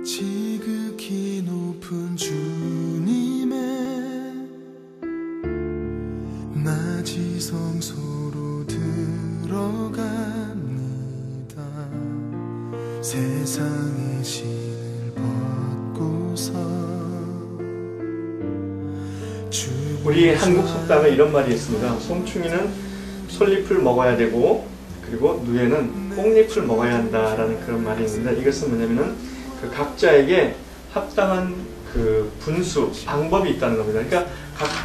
지극히 높은 주님의 낮이 성소로 들어갑니다. 세상의 신을 벗고서 우리 한국 속담에 이런 말이 있습니다. 송충이는 솔잎을 먹어야 되고 그리고 누에는 뽕잎을 먹어야 한다라는 그런 말이 있는데, 이것은 뭐냐면은 그 각자에게 합당한 그 분수, 방법이 있다는 겁니다. 그러니까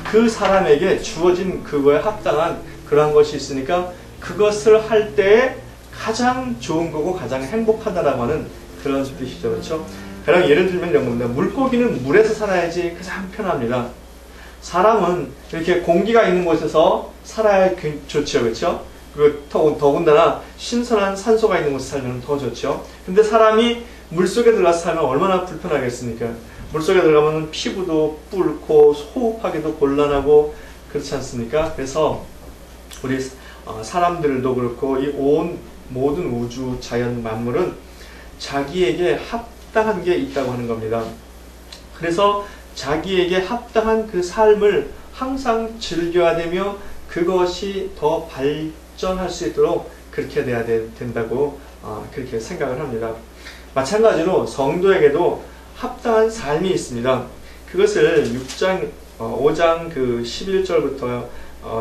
그 사람에게 주어진 그거에 합당한 그러한 것이 있으니까 그것을 할 때에 가장 좋은 거고 가장 행복하다라고 하는 그런 뜻이죠. 그렇죠? 가령 예를 들면 이런 겁니다. 물고기는 물에서 살아야지 가장 편합니다. 사람은 이렇게 공기가 있는 곳에서 살아야 좋죠. 그렇죠? 그리고 더군다나 신선한 산소가 있는 곳에 살면 더 좋죠. 근데 사람이 물속에 들어가서 살면 얼마나 불편하겠습니까? 물속에 들어가면 피부도 뿔고 호흡하기도 곤란하고 그렇지 않습니까? 그래서 우리 사람들도 그렇고 이 온 모든 우주 자연 만물은 자기에게 합당한 게 있다고 하는 겁니다. 그래서 자기에게 합당한 그 삶을 항상 즐겨야 되며 그것이 더 발전할 수 있도록 그렇게 돼야 된다고 그렇게 생각을 합니다. 마찬가지로 성도에게도 합당한 삶이 있습니다. 그것을 5장 그 11절부터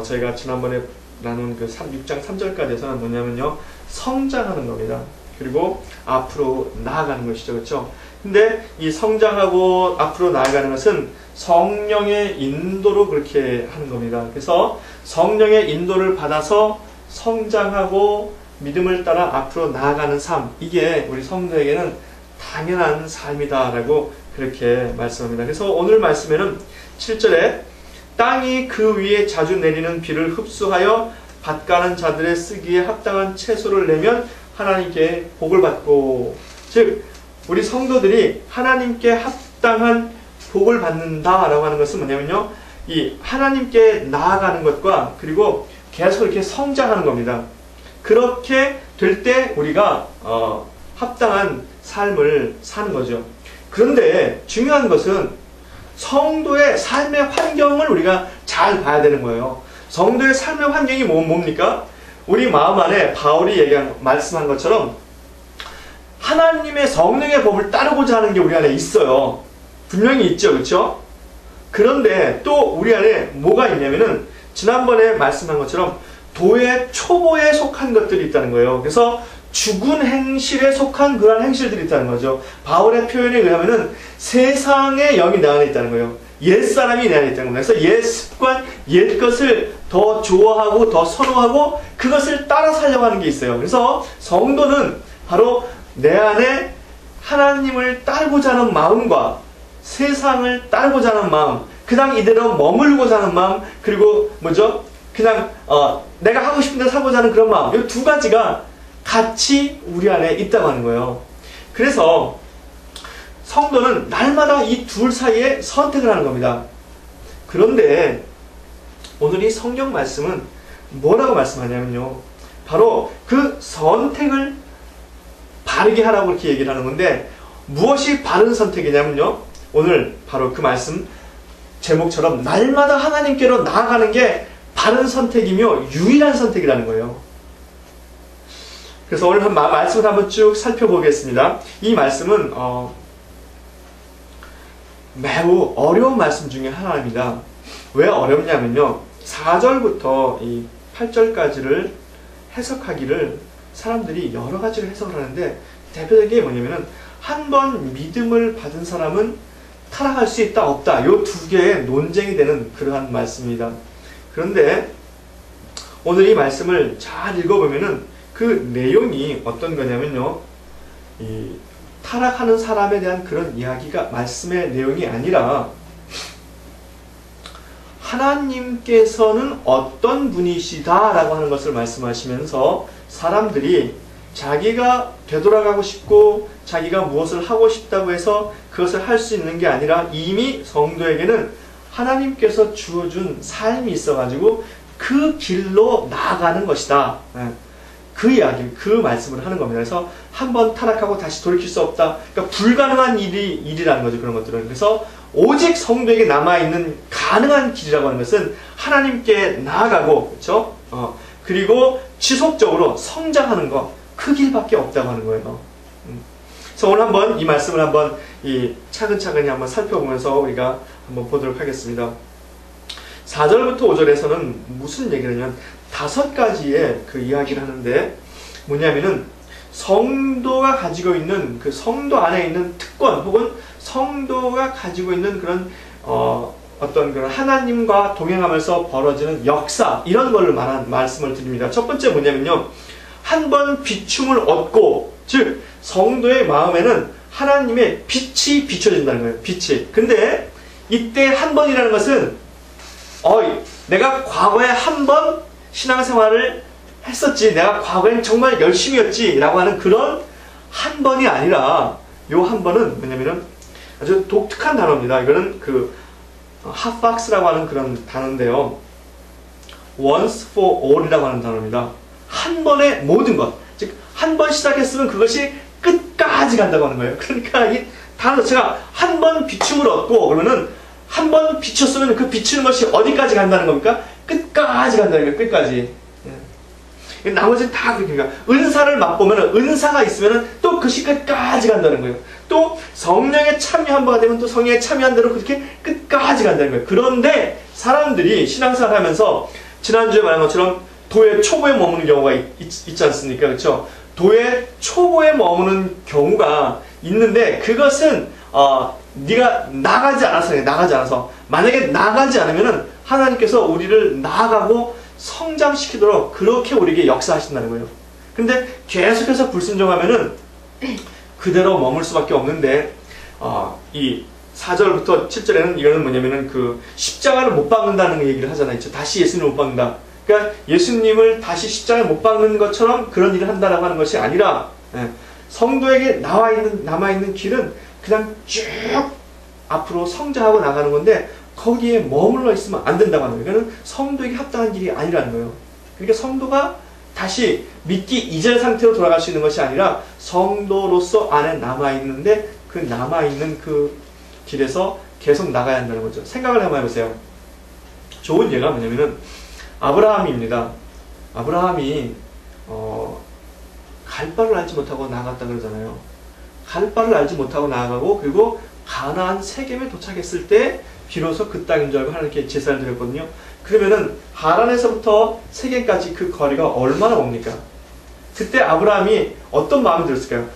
저희가 지난번에 나눈 그 6장 3절까지에서는 뭐냐면요, 성장하는 겁니다. 그리고 앞으로 나아가는 것이죠. 그렇죠? 근데 이 성장하고 앞으로 나아가는 것은 성령의 인도로 그렇게 하는 겁니다. 그래서 성령의 인도를 받아서 성장하고 믿음을 따라 앞으로 나아가는 삶, 이게 우리 성도에게는 당연한 삶이다라고 그렇게 말씀합니다. 그래서 오늘 말씀에는 7절에 땅이 그 위에 자주 내리는 비를 흡수하여 밭가는 자들의 쓰기에 합당한 채소를 내면 하나님께 복을 받고, 즉 우리 성도들이 하나님께 합당한 복을 받는다라고 하는 것은 뭐냐면요, 이 하나님께 나아가는 것과 그리고 계속 이렇게 성장하는 겁니다. 그렇게 될 때 우리가 합당한 삶을 사는 거죠. 그런데 중요한 것은 성도의 삶의 환경을 우리가 잘 봐야 되는 거예요. 성도의 삶의 환경이 뭡니까? 우리 마음 안에 바울이 말씀한 것처럼 하나님의 성령의 법을 따르고자 하는 게 우리 안에 있어요. 분명히 있죠. 그렇죠? 그런데 또 우리 안에 뭐가 있냐면은 지난번에 말씀한 것처럼 도의 초보에 속한 것들이 있다는 거예요. 그래서 죽은 행실에 속한 그러한 행실들이 있다는 거죠. 바울의 표현에 의하면은 세상의 영이 내 안에 있다는 거예요. 옛사람이 내 안에 있다는 거예요. 그래서 옛 습관, 옛 것을 더 좋아하고 더 선호하고 그것을 따라 살려고 하는 게 있어요. 그래서 성도는 바로 내 안에 하나님을 따르고자 하는 마음과 세상을 따르고자 하는 마음, 그냥 이대로 머물고자 하는 마음, 그리고 뭐죠? 그냥 내가 하고 싶은 대로 살고자 하는 그런 마음, 이 두 가지가 같이 우리 안에 있다고 하는 거예요. 그래서 성도는 날마다 이 둘 사이에 선택을 하는 겁니다. 그런데 오늘 이 성경 말씀은 뭐라고 말씀하냐면요, 바로 그 선택을 바르게 하라고 이렇게 얘기를 하는 건데, 무엇이 바른 선택이냐면요, 오늘 바로 그 말씀 제목처럼 날마다 하나님께로 나아가는 게 바른 선택이며 유일한 선택이라는 거예요. 그래서 오늘 말씀을 한번 쭉 살펴보겠습니다. 이 말씀은 매우 어려운 말씀 중에 하나입니다. 왜 어렵냐면요, 4절부터 이 8절까지를 해석하기를 사람들이 여러 가지로 해석을 하는데, 대표적인 게 뭐냐면은 한 번 믿음을 받은 사람은 타락할 수 있다 없다, 요 두 개의 논쟁이 되는 그러한 말씀입니다. 그런데 오늘 이 말씀을 잘 읽어보면은 그 내용이 어떤 거냐면요, 이 타락하는 사람에 대한 그런 이야기가 말씀의 내용이 아니라 하나님께서는 어떤 분이시다라고 하는 것을 말씀하시면서 사람들이 자기가 되돌아가고 싶고 자기가 무엇을 하고 싶다고 해서 그것을 할 수 있는 게 아니라 이미 성도에게는 하나님께서 주어준 삶이 있어가지고 그 길로 나아가는 것이다. 그 이야기, 그 말씀을 하는 겁니다. 그래서 한번 타락하고 다시 돌이킬 수 없다. 그러니까 불가능한 일이라는 거죠. 그런 것들은. 그래서 오직 성도에게 남아있는 가능한 길이라고 하는 것은 하나님께 나아가고, 그렇죠? 그리고 지속적으로 성장하는 것, 그 길밖에 없다고 하는 거예요. 그래서 오늘 한번 이 말씀을 한번 차근차근히 한번 살펴보면서 우리가 한번 보도록 하겠습니다. 4절부터 5절에서는 무슨 얘기를 하냐면 5가지의 그 이야기를 하는데 뭐냐면은 성도가 가지고 있는 그 성도 안에 있는 특권 혹은 성도가 가지고 있는 그런 어떤 그런 하나님과 동행하면서 벌어지는 역사 이런 걸로 말씀을 드립니다. 첫 번째 뭐냐면요. 한 번 비춤을 얻고 즉 성도의 마음에는 하나님의 빛이 비춰진다는 거예요. 빛이. 근데 이때 한 번이라는 것은 내가 과거에 한 번 신앙생활을 했었지. 내가 과거엔 정말 열심히 했지. 라고 하는 그런 한 번이 아니라 요 한 번은 뭐냐면은 아주 독특한 단어입니다. 이거는 그 핫박스라고 하는 그런 단어인데요. once for all이라고 하는 단어입니다. 한 번의 모든 것. 즉, 한 번 시작했으면 그것이 끝까지 간다고 하는 거예요. 그러니까 이 단어 자체가 한 번 비춤을 얻고 그러면은 한 번 비췄으면 그 비추는 것이 어디까지 간다는 겁니까? 끝까지 간다는 거예요. 끝까지. 나머지는 다 그러니까 은사를 맛보면 은사가 있으면 또 그것이 끝까지 간다는 거예요. 또 성령에 참여 한 번가 되면 또 성령에 참여한 대로 그렇게 끝까지 간다는 거예요. 그런데 사람들이 신앙생활 하면서 지난주에 말한 것처럼 도의 초보에 머무는 경우가 있지 않습니까? 그렇죠? 도의 초보에 머무는 경우가 있는데 그것은 네가 나가지 않아서 만약에 나가지 않으면은 하나님께서 우리를 나아가고 성장시키도록 그렇게 우리에게 역사하신다는 거예요. 근데 계속해서 불순종하면은 그대로 머물 수밖에 없는데 이 4절부터 7절에는 이거는 뭐냐면은 그 십자가를 못 박는다는 얘기를 하잖아요. 다시 예수님을 못 박는다. 그러니까 예수님을 다시 십자가에 못 박는 것처럼 그런 일을 한다라고 하는 것이 아니라 성도에게 남아있는 길은 그냥 쭉 앞으로 성장하고 나가는 건데 거기에 머물러 있으면 안 된다고 하는 거예요. 이거는 성도에게 합당한 길이 아니라는 거예요. 그러니까 성도가 다시 믿기 이전 상태로 돌아갈 수 있는 것이 아니라 성도로서 안에 남아있는데 그 남아있는 그 길에서 계속 나가야 한다는 거죠. 생각을 한번 해보세요. 좋은 예가 뭐냐면은 아브라함입니다. 아브라함이 갈 바를 알지 못하고 나아갔다 그러잖아요. 갈 바를 알지 못하고 나아가고 그리고 가나안 세겜에 도착했을 때 비로소 그 땅인 줄 알고 하나님께 제사를 드렸거든요. 그러면은 하란에서부터 세겜까지 그 거리가 얼마나 멉니까? 그때 아브라함이 어떤 마음이 들었을까요?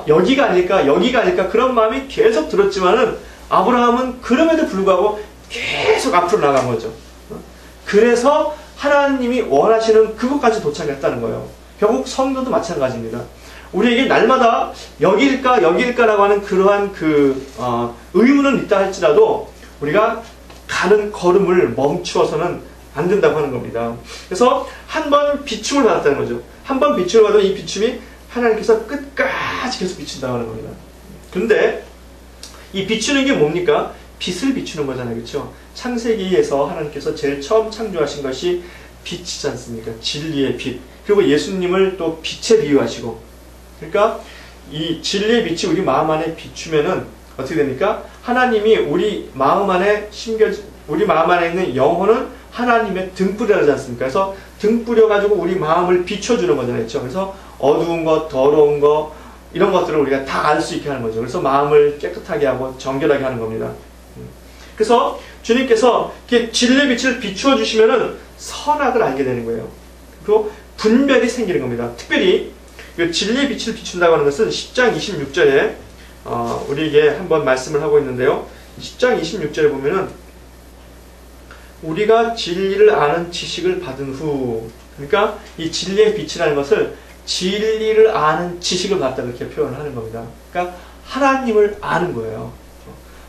여기가 아닐까 그런 마음이 계속 들었지만은 아브라함은 그럼에도 불구하고 계속 앞으로 나간 거죠. 그래서 하나님이 원하시는 그곳까지 도착했다는 거예요. 결국 성도도 마찬가지입니다. 우리에게 날마다 여기일까라고 하는 그러한 의문은 있다 할지라도 우리가 가는 걸음을 멈추어서는 안 된다고 하는 겁니다. 그래서 한 번 비춤을 받았다는 거죠. 한 번 비춤을 받으면 이 비춤이 하나님께서 끝까지 계속 비춘다고 하는 겁니다. 근데 이 비추는 게 뭡니까? 빛을 비추는 거잖아요. 그렇죠? 창세기에서 하나님께서 제일 처음 창조하신 것이 빛이지 않습니까? 진리의 빛. 그리고 예수님을 또 빛에 비유하시고 그러니까 이 진리의 빛이 우리 마음 안에 비추면은 어떻게 됩니까? 하나님이 우리 마음 안에 있는 영혼은 하나님의 등불이라 하지 않습니까? 그래서 등불여가지고 우리 마음을 비춰주는 거잖아요. 그렇죠? 그래서 어두운 것, 더러운 것, 이런 것들을 우리가 다 알 수 있게 하는 거죠. 그래서 마음을 깨끗하게 하고 정결하게 하는 겁니다. 그래서 주님께서 이렇게 진리의 빛을 비추어 주시면은 선악을 알게 되는 거예요. 그리고 분별이 생기는 겁니다. 특별히 진리의 빛을 비춘다고 하는 것은 10장 26절에 우리에게 한번 말씀을 하고 있는데요. 10장 26절에 보면은 우리가 진리를 아는 지식을 받은 후 그러니까 이 진리의 빛이라는 것을 진리를 아는 지식을 받다 그렇게 표현을 하는 겁니다. 그러니까 하나님을 아는 거예요.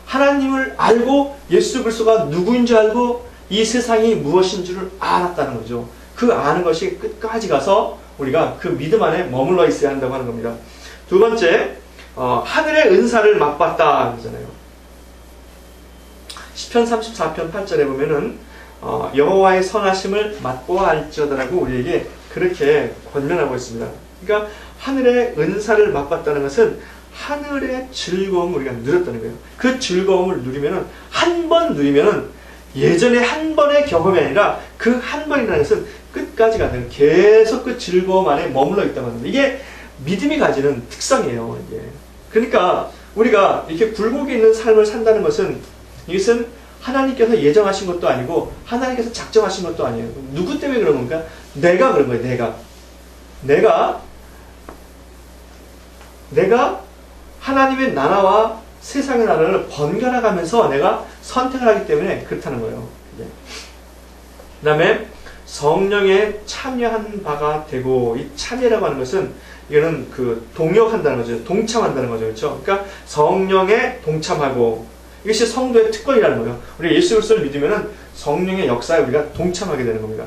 하나님을 알고 예수 그리스도가 누구인 줄 알고 이 세상이 무엇인 줄을 알았다는 거죠. 그 아는 것이 끝까지 가서 우리가 그 믿음 안에 머물러 있어야 한다고 하는 겁니다. 두 번째, 하늘의 은사를 맛봤다 그러잖아요. 시편 34편 8절에 보면은 여호와의 선하심을 맛보아 알지어다라고 우리에게 그렇게 권면하고 있습니다. 그러니까 하늘의 은사를 맛봤다는 것은 하늘의 즐거움을 우리가 누렸다는 거예요. 그 즐거움을 누리면은, 한 번 누리면은 예전에 한 번의 경험이 아니라 그 한 번이라는 것은 끝까지 가는, 계속 그 즐거움 안에 머물러 있다는 겁니다. 이게 믿음이 가지는 특성이에요. 이게. 그러니까 우리가 이렇게 굴곡이 있는 삶을 산다는 것은, 이것은 하나님께서 예정하신 것도 아니고 하나님께서 작정하신 것도 아니에요. 누구 때문에 그런 건가? 내가 그런 거예요. 내가 하나님의 나라와 세상의 나라를 번갈아 가면서 내가 선택을 하기 때문에 그렇다는 거예요. 그 다음에 성령에 참여한 바가 되고, 이 참여라고 하는 것은 이거는 그 동역한다는 거죠. 동참한다는 거죠. 그렇죠? 그러니까 성령에 동참하고, 이것이 성도의 특권이라는 거예요. 우리가 예수 그리스도를 믿으면은 성령의 역사에 우리가 동참하게 되는 겁니다.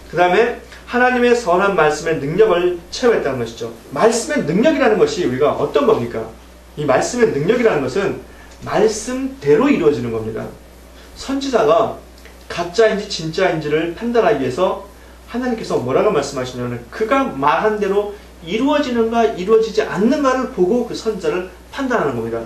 그 다음에 하나님의 선한 말씀의 능력을 체험했다는 것이죠. 말씀의 능력이라는 것이 우리가 어떤 겁니까? 이 말씀의 능력이라는 것은 말씀대로 이루어지는 겁니다. 선지자가 가짜인지 진짜인지를 판단하기 위해서 하나님께서 뭐라고 말씀하시냐면, 그가 말한 대로 이루어지는가 이루어지지 않는가를 보고 그 선지자를 판단하는 겁니다.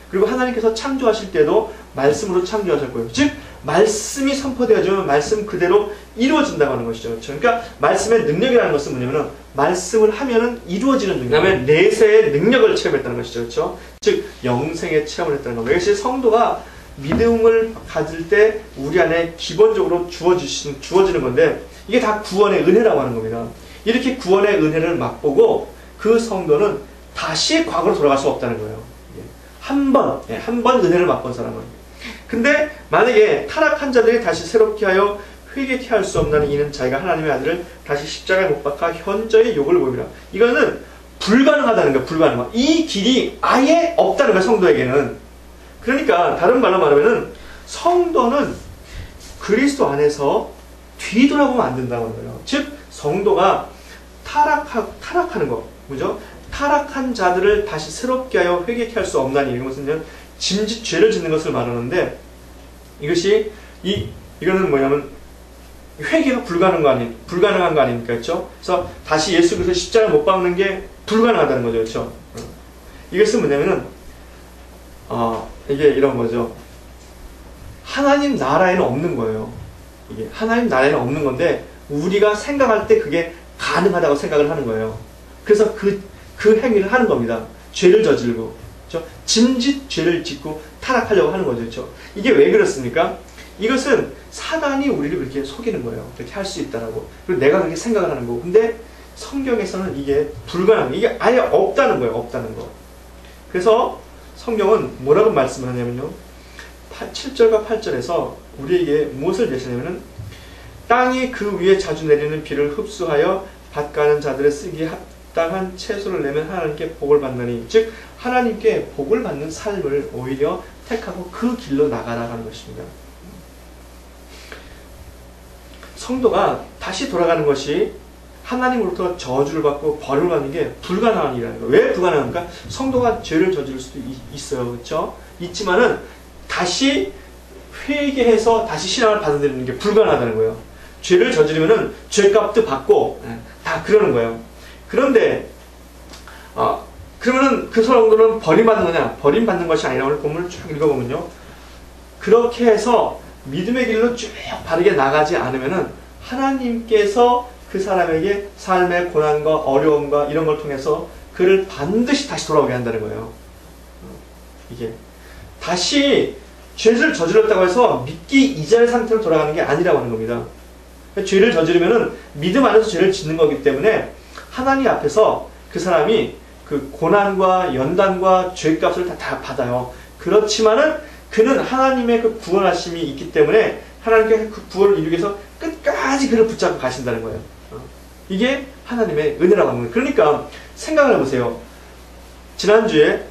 그리고 하나님께서 창조하실 때도 말씀으로 창조하셨고요. 즉 말씀이 선포되어지면 말씀 그대로 이루어진다고 하는 것이죠. 그렇죠? 그러니까 말씀의 능력이라는 것은 뭐냐면은, 말씀을 하면은 이루어지는 능력. 그 다음에 내세의 능력을 체험했다는 것이죠. 그렇죠? 즉 영생의 체험을 했다는 겁니다. 이것이 성도가 믿음을 가질 때 우리 안에 기본적으로 주어지는 건데, 이게 다 구원의 은혜라고 하는 겁니다. 이렇게 구원의 은혜를 맛보고 그 성도는 다시 과거로 돌아갈 수 없다는 거예요. 한 번 은혜를 맛본 사람은. 근데 만약에 타락한 자들이 다시 새롭게 하여 회개케 할 수 없나니, 이는 자기가 하나님의 아들을 다시 십자가에 못 박아 현저히 욕을 보이라. 이거는 불가능하다는 거예요. 불가능한. 이 길이 아예 없다는 거예요. 성도에게는. 그러니까 다른 말로 말하면은, 성도는 그리스도 안에서 뒤돌아보면 안 된다는 거예요. 즉 성도가 타락하는 거, 그죠? 타락한 자들을 다시 새롭게 하여 회개케 할 수 없나니, 이것은 짐짓 죄를 짓는 것을 말하는데, 이거는 뭐냐면 회개가 불가능한 거 아닙니까? 그렇죠? 그래서 다시 예수 그리스도 십자가를 못 박는 게 불가능하다는 거죠. 그렇죠? 이것은 뭐냐면은 이게 이런 거죠. 하나님 나라에는 없는 거예요. 이게 하나님 나라에는 없는 건데, 우리가 생각할 때 그게 가능하다고 생각을 하는 거예요. 그래서 그 행위를 하는 겁니다. 죄를 저지르고, 그렇죠? 짐짓 죄를 짓고 타락하려고 하는 거죠. 그렇죠? 이게 왜 그렇습니까? 이것은 사단이 우리를 그렇게 속이는 거예요. 그렇게 할 수 있다라고. 그리고 내가 그렇게 생각을 하는 거고. 근데 성경에서는 이게 불가능, 이게 아예 없다는 거예요. 없다는 거. 그래서 성경은 뭐라고 말씀하냐면요, 7절과 8절에서 우리에게 무엇을 제시하냐면은, 땅이 그 위에 자주 내리는 비를 흡수하여 밭 가는 자들의 쓰기에 합당한 채소를 내면 하나님께 복을 받느니, 즉 하나님께 복을 받는 삶을 오히려 택하고 그 길로 나가라는 것입니다. 성도가 다시 돌아가는 것이 하나님으로부터 저주를 받고 벌을 받는 게 불가능한 일이라는 거예요. 왜 불가능한가? 성도가 죄를 저지를 수도 있어요. 그렇죠? 있지만은 다시 회개해서 다시 신앙을 받아들이는 게 불가능하다는 거예요. 죄를 저지르면은 죄값도 받고 다 그러는 거예요. 그런데 그러면은 그 성도는 버림받는 거냐? 버림받는 것이 아니라, 오늘 본문을 쭉 읽어보면요, 그렇게 해서 믿음의 길로 쭉 바르게 나가지 않으면은 하나님께서 그 사람에게 삶의 고난과 어려움과 이런 걸 통해서 그를 반드시 다시 돌아오게 한다는 거예요. 이게 다시 죄를 저질렀다고 해서 믿기 이전의 상태로 돌아가는 게 아니라고 하는 겁니다. 죄를 저지르면은 믿음 안에서 죄를 짓는 거기 때문에 하나님 앞에서 그 사람이 그 고난과 연단과 죄값을 다 받아요. 그렇지만은 그는 하나님의 그 구원하심이 있기 때문에 하나님께 그 구원을 이루기 위해서 끝까지 그를 붙잡고 가신다는 거예요. 이게 하나님의 은혜라고 하는 거예요. 그러니까 생각을 해보세요. 지난주에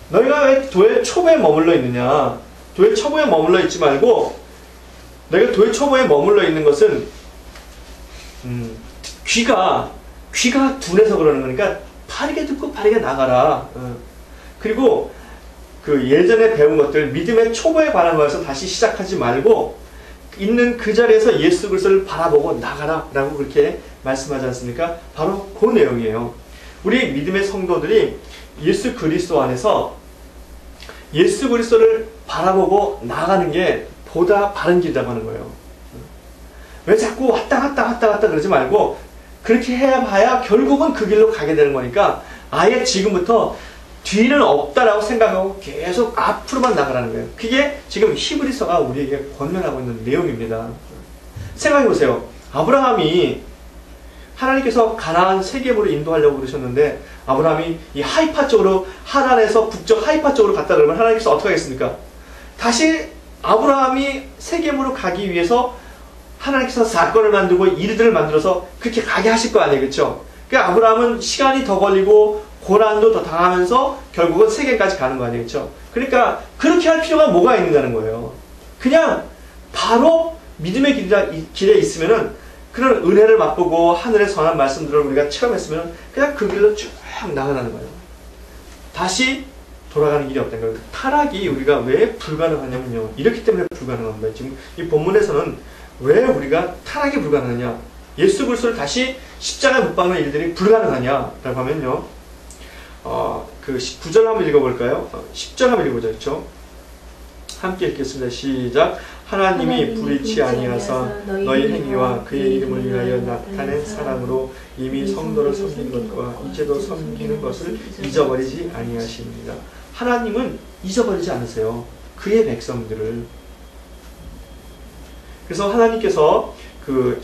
너희가 왜 도의 초보에 머물러 있느냐? 도의 초보에 머물러 있지 말고, 너희가 도의 초보에 머물러 있는 것은 귀가 둔해서 그러는 거니까 바르게 듣고 바르게 나가라. 그리고 그 예전에 배운 것들, 믿음의 초보에 관한 거에서 다시 시작하지 말고 있는 그 자리에서 예수 그리스도를 바라보고 나가라 라고 그렇게 말씀하지 않습니까? 바로 그 내용이에요. 우리 믿음의 성도들이 예수 그리스도 안에서 예수 그리스도를 바라보고 나가는 게 보다 바른 길이라고 하는 거예요. 왜 자꾸 왔다 갔다 그러지 말고 그렇게 해봐야 결국은 그 길로 가게 되는 거니까 아예 지금부터 뒤는 없다라고 생각하고 계속 앞으로만 나가라는 거예요. 그게 지금 히브리서가 우리에게 권면하고 있는 내용입니다. 생각해보세요. 아브라함이 하나님께서 가나안 세계으로 인도하려고 그러셨는데 아브라함이 이 하이파 쪽으로 하란에서 북쪽 하이파 쪽으로 갔다 그러면 하나님께서 어떻게 하겠습니까? 다시 아브라함이 세계으로 가기 위해서 하나님께서 사건을 만들고 일들을 만들어서 그렇게 가게 하실 거 아니에요. 그렇죠? 그러니까 아브라함은 시간이 더 걸리고 고난도 더 당하면서 결국은 세계까지 가는 거 아니에요. 그렇죠? 그러니까 그렇게 할 필요가 뭐가 있는다는 거예요. 그냥 바로 믿음의 길에 있으면은 그런 은혜를 맛보고 하늘의 선한 말씀들을 우리가 체험했으면 그냥 그 길로 쭉 나가는 거예요. 다시 돌아가는 길이 없다는 거예요. 타락이 우리가 왜 불가능하냐면요. 이렇기 때문에 불가능합니다. 지금 이 본문에서는 왜 우리가 타락이 불가능하냐? 예수 그리스도를 다시 십자가에 못 박는 일들이 불가능하냐라고 하면요. 그 9절 한번 읽어볼까요? 10절 한번 읽어보죠. 그렇죠? 함께 읽겠습니다. 시작. 하나님이 불의치 아니하사 너희 행위와 그의 이름을 위하여 나타낸 사랑으로 이미 성도를 섬긴 것과 이제도 섬기는 것을 잊어버리지 아니하십니다. 하나님은 잊어버리지 않으세요. 그의 백성들을. 그래서 하나님께서 그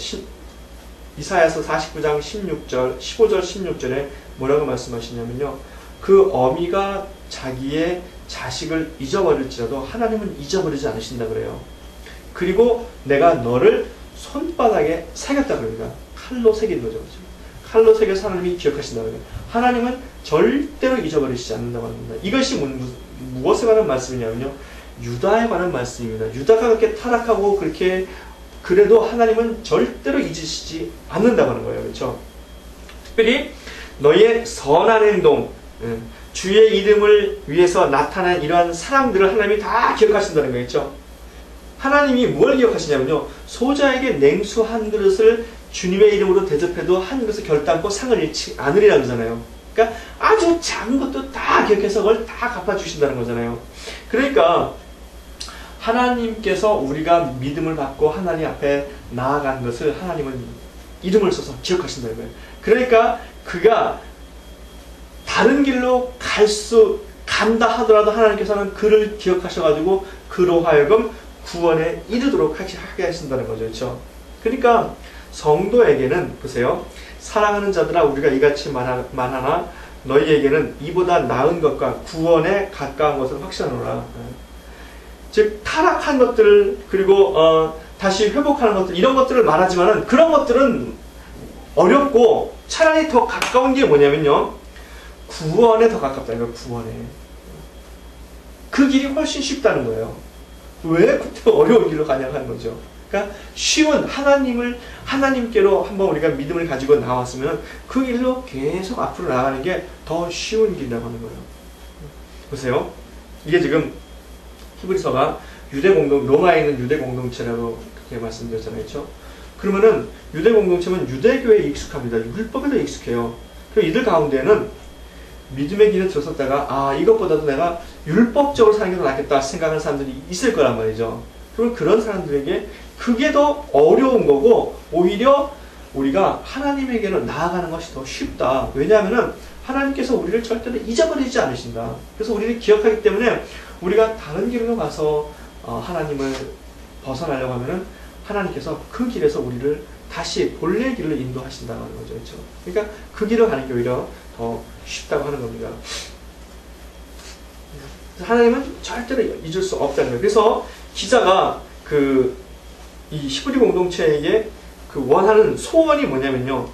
이사야서 49장 16절, 15절 16절에 뭐라고 말씀하시냐면요. 그 어미가 자기의 자식을 잊어버릴지라도 하나님은 잊어버리지 않으신다 그래요. 그리고 내가 너를 손바닥에 새겼다 그럽니다. 칼로 새긴 거죠. 칼로 새겨서 하나님이 기억하신다 그래요. 하나님은 절대로 잊어버리시지 않는다고 합니다. 이것이 무엇에 관한 말씀이냐면요. 유다에 관한 말씀입니다. 유다가 그렇게 타락하고 그렇게 그래도 하나님은 절대로 잊으시지 않는다고 하는 거예요. 그렇죠? 특별히 너희의 선한 행동, 주의 이름을 위해서 나타난 이러한 사랑들을 하나님이 다 기억하신다는 거겠죠. 하나님이 뭘 기억하시냐면요. 소자에게 냉수 한 그릇을 주님의 이름으로 대접해도 한 그릇을 결단코 상을 잃지 않으리라는 거잖아요. 그러니까 아주 작은 것도 다 기억해서 그걸 다 갚아주신다는 거잖아요. 그러니까 하나님께서 우리가 믿음을 받고 하나님 앞에 나아간 것을 하나님은 이름을 써서 기억하신다는 거예요. 그러니까 그가 다른 길로 간다 하더라도 하나님께서는 그를 기억하셔가지고 그로 하여금 구원에 이르도록 하게 하신다는 거죠. 그렇죠? 그러니까 성도에게는 보세요. 사랑하는 자들아 우리가 이같이 말하나 너희에게는 이보다 나은 것과 구원에 가까운 것을 확신하노라. 즉 타락한 것들 그리고 다시 회복하는 것들 이런 것들을 말하지만은 그런 것들은 어렵고 차라리 더 가까운 게 뭐냐면요. 구원에 더 가깝다는 거예요. 구원에. 그 길이 훨씬 쉽다는 거예요. 왜 그때 어려운 길로 가냐고 하는 거죠. 그러니까 쉬운 하나님께로 한번 우리가 믿음을 가지고 나왔으면 그 길로 계속 앞으로 나가는 게 더 쉬운 길이라고 하는 거예요. 보세요. 이게 지금 히브리서가 로마에 있는 유대 공동체라고 그렇게 말씀드렸잖아요. 그렇죠? 그러면은 유대 공동체는 유대교에 익숙합니다. 율법에도 익숙해요. 그리고 이들 가운데는 믿음의 길에 들어섰다가 이것보다도 내가 율법적으로 사는 게 더 낫겠다 생각하는 사람들이 있을 거란 말이죠. 그럼 그런 사람들에게 그게 더 어려운 거고 오히려 우리가 하나님에게로 나아가는 것이 더 쉽다. 왜냐하면은 하나님께서 우리를 절대로 잊어버리지 않으신다. 그래서 우리를 기억하기 때문에 우리가 다른 길로 가서 하나님을 벗어나려고 하면은 하나님께서 그 길에서 우리를 다시 본래 길로 인도하신다는 거죠. 그렇죠? 그러니까 그 길을 가는 게 오히려 더 쉽다고 하는 겁니다. 하나님은 절대로 잊을 수 없다는 거예요. 그래서 기자가 이 히브리 공동체에게 원하는 소원이 뭐냐면요.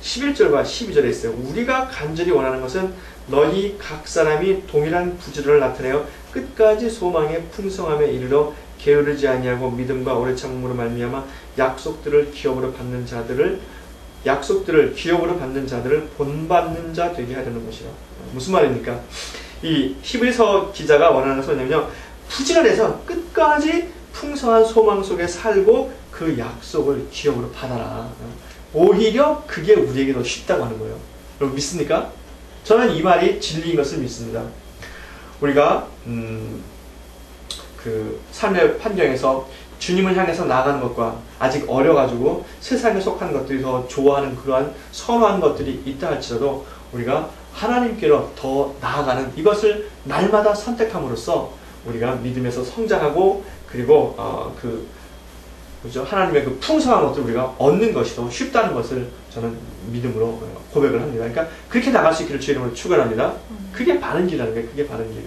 11절과 12절에 있어요. 우리가 간절히 원하는 것은 너희 각 사람이 동일한 부지런을 나타내어 끝까지 소망의 풍성함에 이르러 게으르지 아니하고 믿음과 오래 참음으로 말미암아 약속들을 기업으로 받는 자들을 본받는 자 되게 하려는 것이라. 무슨 말입니까? 이 히브리서 기자가 원하는 것은 뭐냐면요. 부지런해서 끝까지 풍성한 소망 속에 살고 그 약속을 기업으로 받아라. 오히려 그게 우리에게 더 쉽다고 하는 거예요. 여러분 믿습니까? 저는 이 말이 진리인 것을 믿습니다. 우리가 그 삶의 환경에서 주님을 향해서 나아가는 것과 아직 어려가지고 세상에 속한 것들이 더 좋아하는 그러한 선호하는 것들이 있다 할지라도 우리가 하나님께로 더 나아가는 이것을 날마다 선택함으로써 우리가 믿음에서 성장하고 그리고 그죠? 하나님의 그 풍성한 것을 우리가 얻는 것이 더 쉽다는 것을 저는 믿음으로 고백을 합니다. 그러니까 그렇게 나갈 수 있기를 주의 이름으로 축원합니다. 그게 바른 길이라는 거예요. 그게 바른 길.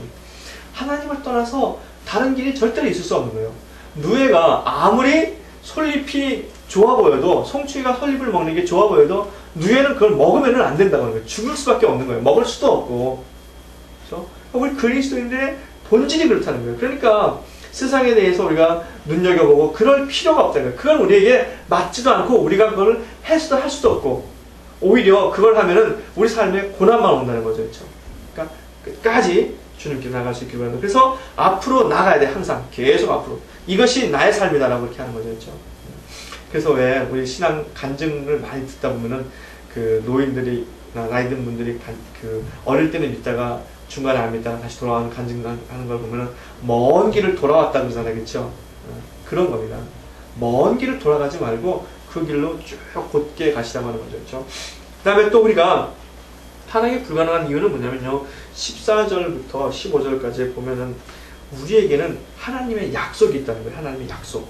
하나님을 떠나서 다른 길이 절대로 있을 수 없는 거예요. 누에가 아무리 솔잎이 좋아 보여도 송충이가 솔잎을 먹는 게 좋아 보여도 누에는 그걸 먹으면 안 된다고 하는 거예요. 죽을 수밖에 없는 거예요. 먹을 수도 없고. 그렇죠? 우리 그리스도인들의 본질이 그렇다는 거예요. 그러니까 세상에 대해서 우리가 눈여겨보고 그럴 필요가 없다는 거예요. 그건 우리에게 맞지도 않고 우리가 그걸 해서도 할 수도 없고 오히려 그걸 하면은 우리 삶에 고난만 온다는 거죠. 그렇죠? 그러니까 끝까지 주님께 나갈 수 있기를 바랍니다. 그래서 앞으로 나가야 돼. 항상 계속 앞으로. 이것이 나의 삶이다라고 그렇게 하는 거죠. 그렇죠? 그래서 왜 우리 신앙 간증을 많이 듣다 보면은 그 노인들이 나이 든 분들이 그 어릴 때는 믿다가 중간에 안 믿다가 다시 돌아오는 간증하는 걸 보면은 먼 길을 돌아왔다 그러잖아요. 그렇죠? 그런 겁니다. 먼 길을 돌아가지 말고 그 길로 쭉 곧게 가시라고 하는 거죠. 그렇죠? 그 다음에 또 우리가 타락이 불가능한 이유는 뭐냐면요. 14절부터 15절까지 보면은 우리에게는 하나님의 약속이 있다는 거예요. 하나님의 약속.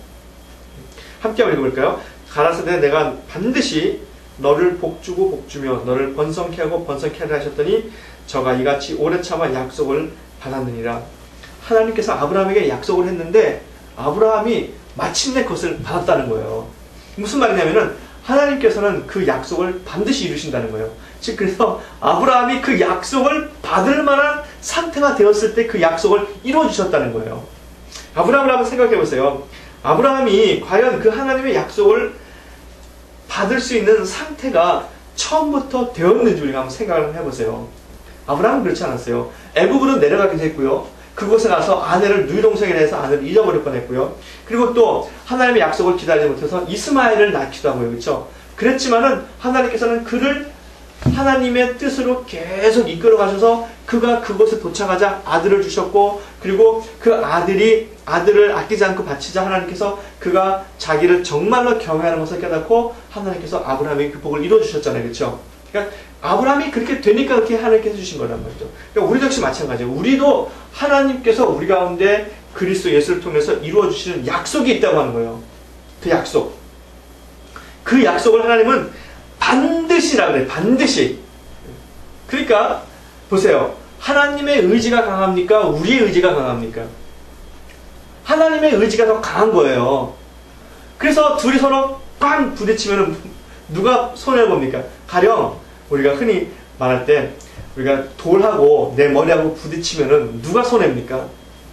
함께 한번 읽어볼까요? 가라사대 내가 반드시 너를 복주고 복주며 너를 번성케 하고 번성케 하리라 하셨더니 저가 이같이 오래 참아 약속을 받았느니라. 하나님께서 아브라함에게 약속을 했는데 아브라함이 마침내 그것을 받았다는 거예요. 무슨 말이냐면은 하나님께서는 그 약속을 반드시 이루신다는 거예요. 즉 그래서 아브라함이 그 약속을 받을 만한 상태가 되었을 때 그 약속을 이루어 주셨다는 거예요. 아브라함을 한번 생각해 보세요. 아브라함이 과연 그 하나님의 약속을 받을 수 있는 상태가 처음부터 되었는지 우리가 한번 생각을 해보세요. 아브라함은 그렇지 않았어요. 애굽으로 내려가기도 했고요. 그곳에 가서 아내를 누이 동생에 대해서 아내를 잊어버릴 뻔했고요. 그리고 또 하나님의 약속을 기다리지 못해서 이스마엘을 낳기도 하고요. 그렇죠? 그랬지만은 하나님께서는 그를 하나님의 뜻으로 계속 이끌어 가셔서 그가 그곳에 도착하자 아들을 주셨고 그리고 그 아들을 아끼지 않고 바치자 하나님께서 그가 자기를 정말로 경외하는 것을 깨닫고 하나님께서 아브라함에게 그 복을 이루어 주셨잖아요. 그렇죠? 그러니까 아브라함이 그렇게 되니까 그렇게 하나님께서 해주신 거란 말이죠. 그러니까 우리도 역시 마찬가지예요. 우리도 하나님께서 우리 가운데 그리스도 예수를 통해서 이루어 주시는 약속이 있다고 하는 거예요. 그 약속. 그 약속을 하나님은 반드시라고 그래요. 반드시. 그러니까 보세요. 하나님의 의지가 강합니까? 우리의 의지가 강합니까? 하나님의 의지가 더 강한 거예요. 그래서 둘이 서로 빵 부딪히면 누가 손해를 봅니까? 가령 우리가 흔히 말할 때 우리가 돌하고 내 머리하고 부딪히면 누가 손해입니까?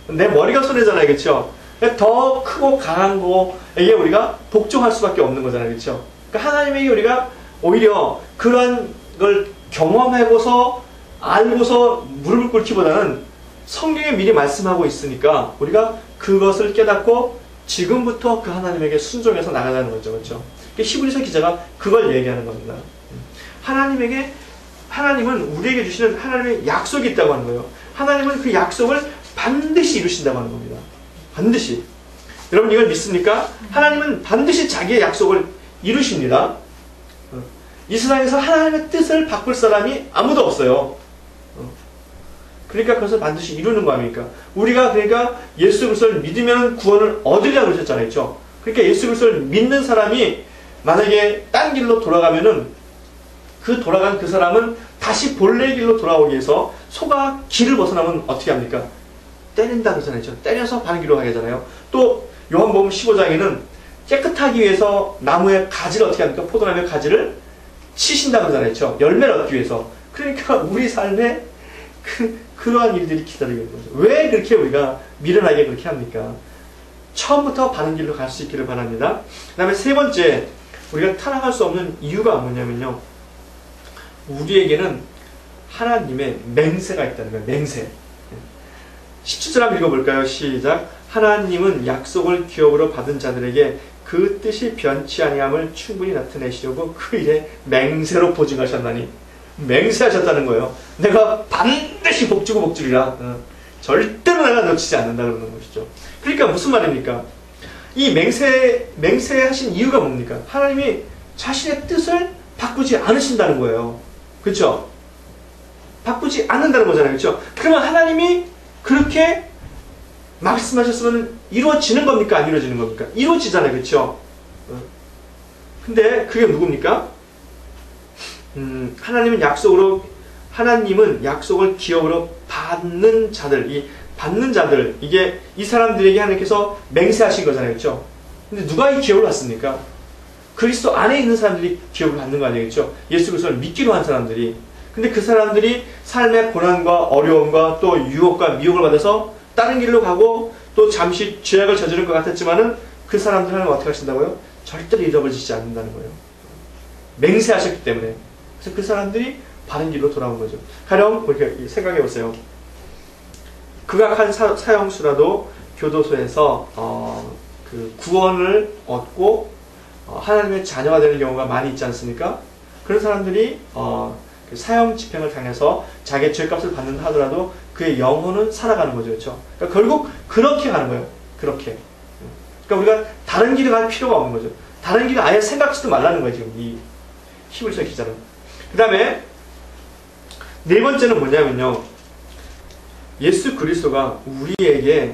내 머리가 손해잖아요. 그렇죠? 더 크고 강한 거에게 우리가 복종할 수밖에 없는 거잖아요. 그렇죠? 그러니까 하나님에게 우리가 오히려 그런 걸 경험해보서 알고서 무릎을 꿇기보다는 성경에 미리 말씀하고 있으니까 우리가 그것을 깨닫고 지금부터 그 하나님에게 순종해서 나가자는 거죠. 그렇죠? 히브리서 기자가 그걸 얘기하는 겁니다. 하나님은 우리에게 주시는 하나님의 약속이 있다고 하는 거예요. 하나님은 그 약속을 반드시 이루신다고 하는 겁니다. 반드시. 여러분 이걸 믿습니까? 하나님은 반드시 자기의 약속을 이루십니다. 이 세상에서 하나님의 뜻을 바꿀 사람이 아무도 없어요. 그러니까 그것을 반드시 이루는 거 아닙니까? 우리가 그러니까 예수 그리스도를 믿으면 구원을 얻으려고 그러셨잖아요. 그렇죠? 그러니까 예수 그리스도를 믿는 사람이 만약에 딴 길로 돌아가면은 그 돌아간 그 사람은 다시 본래 길로 돌아오기 위해서 소가 길을 벗어나면 어떻게 합니까? 때린다 그러잖아요. 때려서 바른 길로 가게 하잖아요. 또 요한복음 15장에는 깨끗하기 위해서 나무의 가지를 어떻게 합니까? 포도나무의 가지를 치신다 그러잖아요. 그렇죠? 열매를 얻기 위해서. 그러니까 우리 삶에 그러한 일들이 기다리고 있는 거죠. 왜 그렇게 우리가 미련하게 그렇게 합니까? 처음부터 바른 길로 갈 수 있기를 바랍니다. 그 다음에 세 번째, 우리가 타락할 수 없는 이유가 뭐냐면요. 우리에게는 하나님의 맹세가 있다는 거예요. 맹세. 17절 한번 읽어볼까요? 시작. 하나님은 약속을 기업으로 받은 자들에게 그 뜻이 변치 아니함을 충분히 나타내시려고 그 일에 맹세로 보증하셨나니. 맹세하셨다는 거예요. 내가 반드시 복주고 복주리라. 절대로 내가 놓치지 않는다 그러는 것이죠. 그러니까 무슨 말입니까? 이 맹세하신 이유가 뭡니까? 하나님이 자신의 뜻을 바꾸지 않으신다는 거예요. 그렇죠? 바꾸지 않는다는 거잖아요. 그렇죠? 그러면 하나님이 그렇게 말씀하셨으면 이루어지는 겁니까? 안 이루어지는 겁니까? 이루어지잖아요. 그렇죠? 근데 그게 누굽니까? 하나님은 약속을 기업으로 받는 자들, 이 받는 자들, 이게 이 사람들에게 하나님께서 맹세하신 거잖아요. 그렇죠? 근데 누가 이 기업을 받습니까? 그리스도 안에 있는 사람들이 기업을 받는 거 아니겠죠? 예수 그리스도를 믿기로 한 사람들이. 근데 그 사람들이 삶의 고난과 어려움과 또 유혹과 미혹을 받아서 다른 길로 가고 또 잠시 죄악을 저지를 것 같았지만은 그 사람들 하나님 어떻게 하신다고요? 절대로 잃어버리지 않는다는 거예요. 맹세하셨기 때문에. 그래서 그 사람들이 바른 길로 돌아온 거죠. 가령 이렇게 생각해 보세요. 극악한 사형수라도 교도소에서 그 구원을 얻고 하나님의 자녀가 되는 경우가 많이 있지 않습니까? 그런 사람들이 그 사형 집행을 당해서 자기의 죄값을 받는다 하더라도 그의 영혼은 살아가는 거죠. 그렇죠? 그러니까 결국 그렇게 가는 거예요. 그렇게. 그러니까 우리가 다른 길을 갈 필요가 없는 거죠. 다른 길을 아예 생각지도 말라는 거예요. 지금 이 히브리서 기자는. 그 다음에 네 번째는 뭐냐면요. 예수 그리스도가 우리에게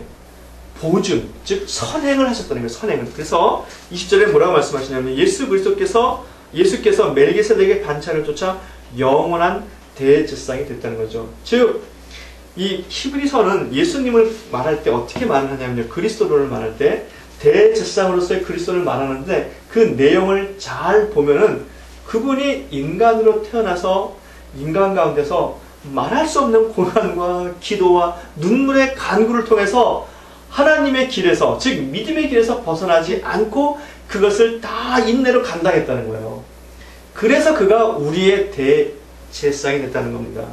보증, 즉 선행을 하셨다는 거예요. 선행을. 그래서 20절에 뭐라고 말씀하시냐면 예수께서 멜기세덱의 반차를 쫓아 영원한 대제사장이 됐다는 거죠. 즉 이 히브리서는 예수님을 말할 때 어떻게 말을 하냐면요. 그리스도를 말할 때 대제사장으로서의 그리스도를 말하는데 그 내용을 잘 보면은 그분이 인간으로 태어나서 인간 가운데서 말할 수 없는 고난과 기도와 눈물의 간구를 통해서 하나님의 길에서, 즉 믿음의 길에서 벗어나지 않고 그것을 다 인내로 감당했다는 거예요. 그래서 그가 우리의 대제사장이 됐다는 겁니다.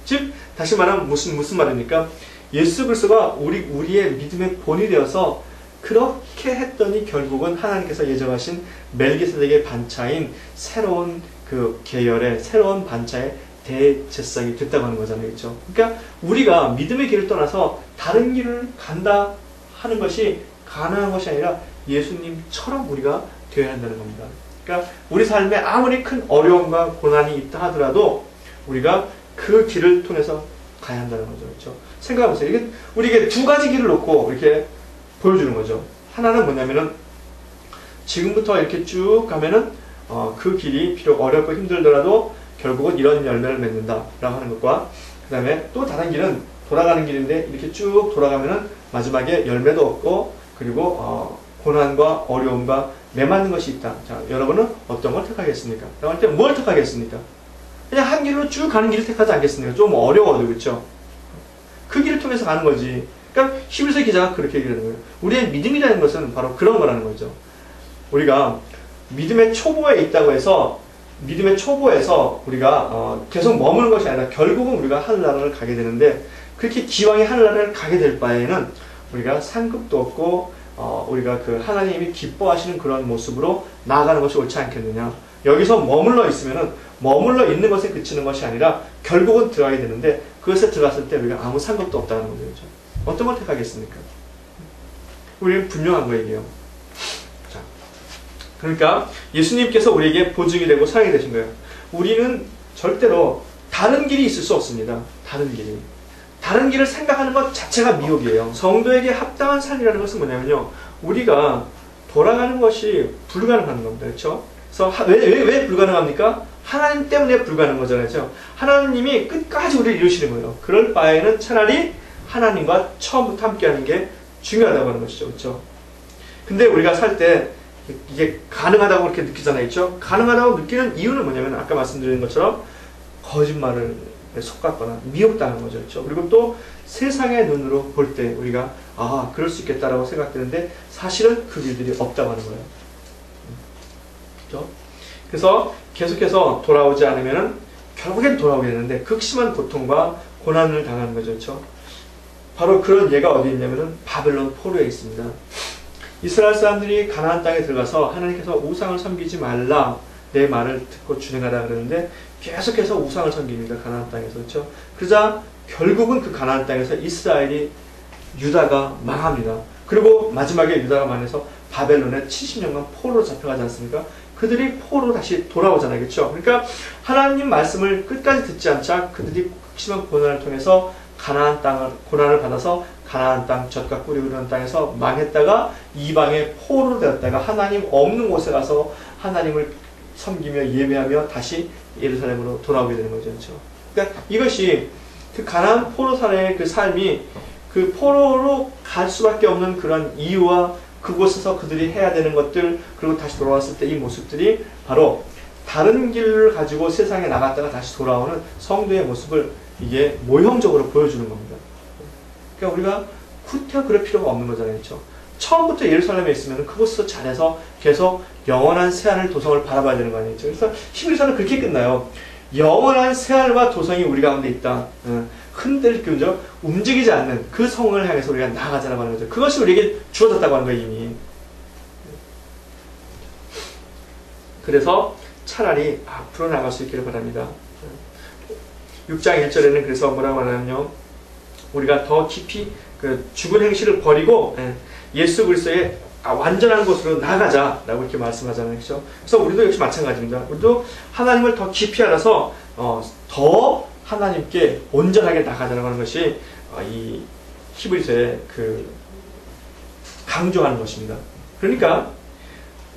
즉 다시 말하면 무슨 말입니까? 예수 그리스도가 우리의 믿음의 본이 되어서 그렇게 했더니 결국은 하나님께서 예정하신 멜기세덱의 반차인 새로운 그 계열의 새로운 반차의 대제사장이 됐다고 하는 거잖아요. 그렇죠? 그러니까 우리가 믿음의 길을 떠나서 다른 길을 간다 하는 것이 가능한 것이 아니라 예수님처럼 우리가 되어야 한다는 겁니다. 그러니까 우리 삶에 아무리 큰 어려움과 고난이 있다 하더라도 우리가 그 길을 통해서 가야 한다는 거죠. 그렇죠? 생각해보세요. 이게 우리에게 두 가지 길을 놓고 이렇게 보여주는 거죠. 하나는 뭐냐면은 지금부터 이렇게 쭉 가면은 그 길이 비록 어렵고 힘들더라도 결국은 이런 열매를 맺는다 라고 하는 것과 그 다음에 또 다른 길은 돌아가는 길인데 이렇게 쭉 돌아가면은 마지막에 열매도 없고 그리고 고난과 어려움과 매맞는 것이 있다. 자, 여러분은 어떤 걸 택하겠습니까? 라고 할 때 뭘 택하겠습니까? 그냥 한 길로 쭉 가는 길을 택하지 않겠습니까? 좀 어려워도 그렇죠? 그 길을 통해서 가는 거지. 그러니까 히브리서 기자가 그렇게 얘기하는 거예요. 우리의 믿음이라는 것은 바로 그런 거라는 거죠. 우리가 믿음의 초보에 있다고 해서 믿음의 초보에서 우리가 계속 머무는 것이 아니라 결국은 우리가 하늘나라를 가게 되는데 그렇게 기왕에 하늘나라를 가게 될 바에는 우리가 상급도 없고 우리가 그 하나님이 기뻐하시는 그런 모습으로 나아가는 것이 옳지 않겠느냐. 여기서 머물러 있으면은 머물러 있는 것에 그치는 것이 아니라 결국은 들어가게 되는데 그것에 들어갔을 때 우리가 아무 상급도 없다는 거죠. 그렇죠? 어떤 걸 택하겠습니까? 우리는 분명한 거예요. 자, 그러니까 예수님께서 우리에게 보증이 되고 사랑이 되신 거예요. 우리는 절대로 다른 길이 있을 수 없습니다. 다른 길이. 다른 길을 생각하는 것 자체가 미혹이에요. 성도에게 합당한 삶이라는 것은 뭐냐면요. 우리가 돌아가는 것이 불가능한 겁니다. 그렇죠? 그래서 왜 불가능합니까? 하나님 때문에 불가능한 거잖아요. 그렇죠? 하나님이 끝까지 우리를 이루시는 거예요. 그럴 바에는 차라리 하나님과 처음부터 함께하는 게 중요하다고 하는 것이죠. 그렇죠? 근데 우리가 살 때 이게 가능하다고 그렇게 느끼잖아요. 그렇죠? 가능하다고 느끼는 이유는 뭐냐면 아까 말씀드린 것처럼 거짓말을 속았거나 미혹당한 거죠. 그렇죠? 그리고 또 세상의 눈으로 볼 때 우리가 그럴 수 있겠다라고 생각되는데 사실은 그 일들이 없다고 하는 거예요. 그렇죠? 그래서 계속해서 돌아오지 않으면은 결국엔 돌아오게 되는데 극심한 고통과 고난을 당하는 거죠. 그렇죠? 바로 그런 예가 어디 있냐면은 바벨론 포로에 있습니다. 이스라엘 사람들이 가나안 땅에 들어가서 하나님께서 우상을 섬기지 말라 내 말을 듣고 준행하라 그러는데 계속해서 우상을 섬깁니다. 가나안 땅에서. 그렇죠? 그러자 결국은 그 가나안 땅에서 이스라엘이 유다가 망합니다. 그리고 마지막에 유다가 망해서 바벨론에 70년간 포로로 잡혀가지 않습니까? 그들이 포로로 다시 돌아오잖아요. 그렇죠? 그러니까 하나님 말씀을 끝까지 듣지 않자 그들이 극심한 고난을 통해서 가나안 땅을 고난을 받아서 가나안 땅 젖과 꿀이 흐르는 땅에서 망했다가 이방의 포로로 되었다가 하나님 없는 곳에 가서 하나님을 섬기며 예배하며 다시 예루살렘으로 돌아오게 되는 거죠. 그렇죠? 그러니까 이것이 그 가나안 포로 사례의 그 삶이 그 포로로 갈 수밖에 없는 그런 이유와 그곳에서 그들이 해야 되는 것들 그리고 다시 돌아왔을 때 이 모습들이 바로 다른 길을 가지고 세상에 나갔다가 다시 돌아오는 성도의 모습을 이게 모형적으로 보여주는 겁니다. 그러니까 우리가 구태여 그럴 필요가 없는 거잖아요. 그렇죠? 처음부터 예루살렘에 있으면 그곳에서 잘해서 계속 영원한 새하늘 도성을 바라봐야 되는 거 아니겠죠? 그래서 히브리서는 그렇게 끝나요. 영원한 새하늘과 도성이 우리 가운데 있다. 흔들 균적 움직이지 않는 그 성을 향해서 우리가 나아가자라고 하는 거죠. 그것이 우리에게 주어졌다고 하는 거예요. 이미. 그래서 차라리 앞으로 나갈 수 있기를 바랍니다. 6장 1절에는 그래서 뭐라고 하냐면요. 우리가 더 깊이 그 죽은 행실을 버리고 예수 그리스도의 완전한 곳으로 나가자라고 이렇게 말씀하잖아요. 그렇죠? 그래서 우리도 역시 마찬가지입니다. 우리도 하나님을 더 깊이 알아서 더 하나님께 온전하게 나가자라고 하는 것이 이 히브리서의 그 강조하는 것입니다. 그러니까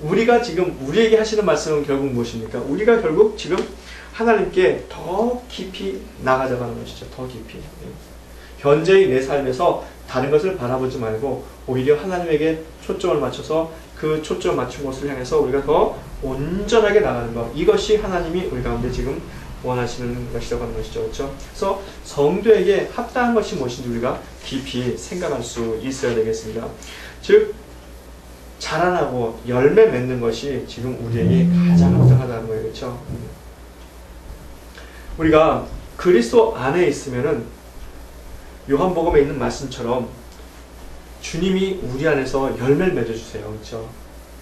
우리가 지금 우리에게 하시는 말씀은 결국 무엇입니까? 우리가 결국 지금 하나님께 더 깊이 나가자고 하는 것이죠. 더 깊이. 현재의 내 삶에서 다른 것을 바라보지 말고 오히려 하나님에게 초점을 맞춰서 그 초점 맞춘 곳을 향해서 우리가 더 온전하게 나가는 것. 이것이 하나님이 우리 가운데 지금 원하시는 것이라고 하는 것이죠. 그렇죠? 그래서 성도에게 합당한 것이 무엇인지 우리가 깊이 생각할 수 있어야 되겠습니다. 즉 자라나고 열매 맺는 것이 지금 우리에게 가장 합당하다는 거예요. 그렇죠? 우리가 그리스도 안에 있으면은 요한복음에 있는 말씀처럼 주님이 우리 안에서 열매를 맺어주세요. 그렇죠?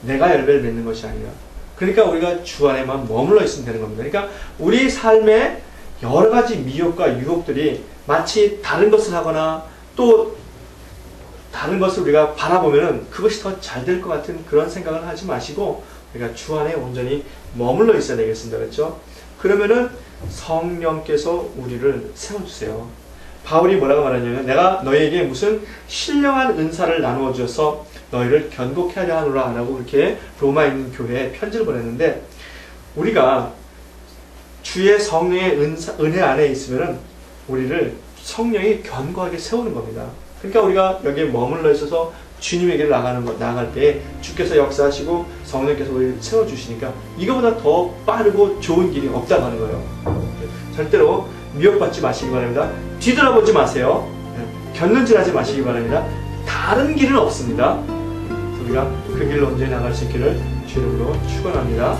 내가 열매를 맺는 것이 아니라. 그러니까 우리가 주 안에만 머물러 있으면 되는 겁니다. 그러니까 우리 삶에 여러 가지 미혹과 유혹들이 마치 다른 것을 하거나 또 다른 것을 우리가 바라보면 그것이 더 잘 될 것 같은 그런 생각을 하지 마시고 우리가 주 안에 온전히 머물러 있어야 되겠습니다. 그렇죠? 그러면은 성령께서 우리를 세워주세요. 바울이 뭐라고 말하냐면 내가 너희에게 무슨 신령한 은사를 나누어 주어서 너희를 견고케 하려 하노라 라고 이렇게 로마에 있는 교회에 편지를 보냈는데 우리가 주의 성령의 은혜 안에 있으면 우리를 성령이 견고하게 세우는 겁니다. 그러니까 우리가 여기에 머물러 있어서 주님에게 나갈 때 주께서 역사하시고 성령께서 우리를 세워주시니까 이거보다 더 빠르고 좋은 길이 없다고 하는 거예요. 절대로 미혹받지 마시기 바랍니다. 뒤돌아보지 마세요. 견눈질하지 마시기 바랍니다. 다른 길은 없습니다. 우리가 그 길로 온전히 나갈 수 있기를 주님으로 축원합니다.